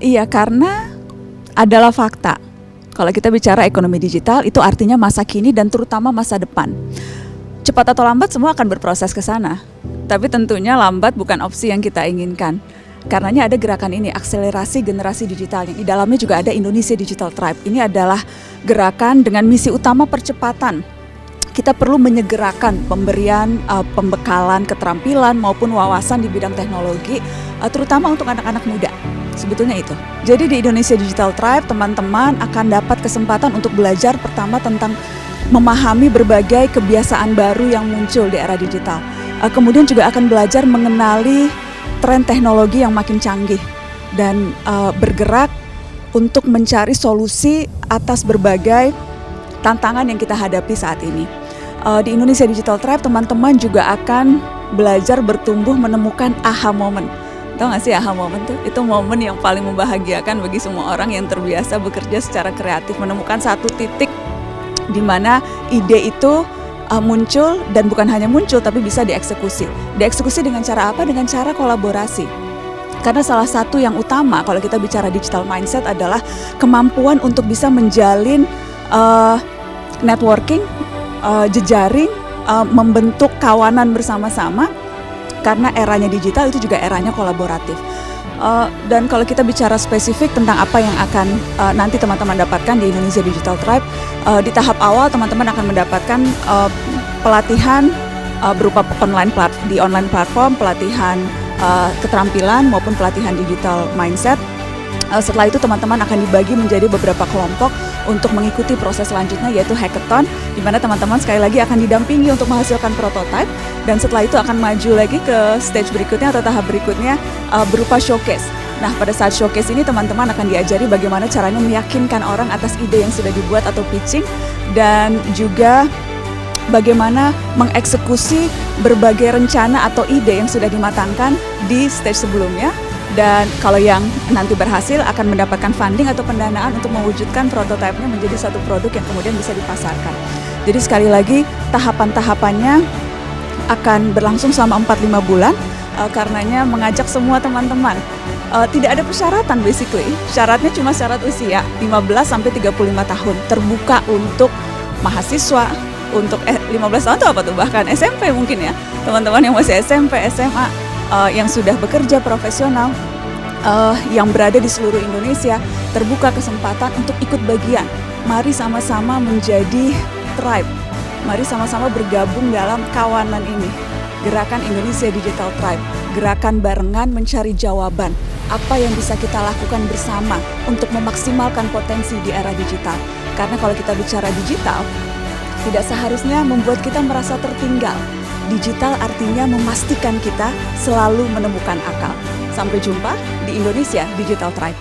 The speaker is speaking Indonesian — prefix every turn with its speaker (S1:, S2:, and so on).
S1: Iya, karena adalah fakta. Kalau kita bicara ekonomi digital, itu artinya masa kini dan terutama masa depan. Cepat atau lambat semua akan berproses ke sana. Tapi tentunya lambat bukan opsi yang kita inginkan. Karenanya ada gerakan ini, akselerasi generasi digital, yang di dalamnya juga ada Indonesia Digital Tribe. Ini adalah gerakan dengan misi utama percepatan. Kita perlu menyegerakan pemberian pembekalan keterampilan maupun wawasan di bidang teknologi, terutama untuk anak-anak muda. Sebetulnya itu. Jadi di Indonesia Digital Tribe, teman-teman akan dapat kesempatan untuk belajar pertama tentang memahami berbagai kebiasaan baru yang muncul di era digital. Kemudian juga akan belajar mengenali tren teknologi yang makin canggih dan bergerak untuk mencari solusi atas berbagai tantangan yang kita hadapi saat ini. Di Indonesia Digital Tribe, teman-teman juga akan belajar bertumbuh menemukan aha moment. Tahu nggak sih aha moment tuh? Itu momen yang paling membahagiakan bagi semua orang yang terbiasa bekerja secara kreatif, menemukan satu titik di mana ide itu muncul, dan bukan hanya muncul tapi bisa dieksekusi. Dieksekusi dengan cara apa? Dengan cara kolaborasi. Karena salah satu yang utama kalau kita bicara digital mindset adalah kemampuan untuk bisa menjalin networking, jejaring, membentuk kawanan bersama-sama. Karena eranya digital itu juga eranya kolaboratif. Dan kalau kita bicara spesifik tentang apa yang akan nanti teman-teman dapatkan di Indonesia Digital Tribe, di tahap awal teman-teman akan mendapatkan pelatihan berupa online platform, pelatihan keterampilan maupun pelatihan digital mindset. Setelah itu teman-teman akan dibagi menjadi beberapa kelompok untuk mengikuti proses selanjutnya, yaitu hackathon, di mana teman-teman sekali lagi akan didampingi untuk menghasilkan prototipe, dan setelah itu akan maju lagi ke stage berikutnya atau tahap berikutnya berupa showcase. Nah, pada saat showcase ini teman-teman akan diajari bagaimana caranya meyakinkan orang atas ide yang sudah dibuat atau pitching, dan juga bagaimana mengeksekusi berbagai rencana atau ide yang sudah dimatangkan di stage sebelumnya. Dan kalau yang nanti berhasil akan mendapatkan funding atau pendanaan untuk mewujudkan prototipenya menjadi satu produk yang kemudian bisa dipasarkan. Jadi sekali lagi tahapan-tahapannya akan berlangsung selama 4-5 bulan, karenanya mengajak semua teman-teman. Tidak ada persyaratan basically, syaratnya cuma syarat usia 15-35 tahun, terbuka untuk mahasiswa, untuk 15 tahun itu apa tuh, bahkan SMP mungkin ya, teman-teman yang masih SMP, SMA, yang sudah bekerja profesional, yang berada di seluruh Indonesia, terbuka kesempatan untuk ikut bagian. Mari sama-sama menjadi tribe, mari sama-sama bergabung dalam kawanan ini. Gerakan Indonesia Digital Tribe, gerakan barengan mencari jawaban. Apa yang bisa kita lakukan bersama untuk memaksimalkan potensi di era digital. Karena kalau kita bicara digital, tidak seharusnya membuat kita merasa tertinggal. Digital artinya memastikan kita selalu menemukan akal. Sampai jumpa di Indonesia Digital Tribe.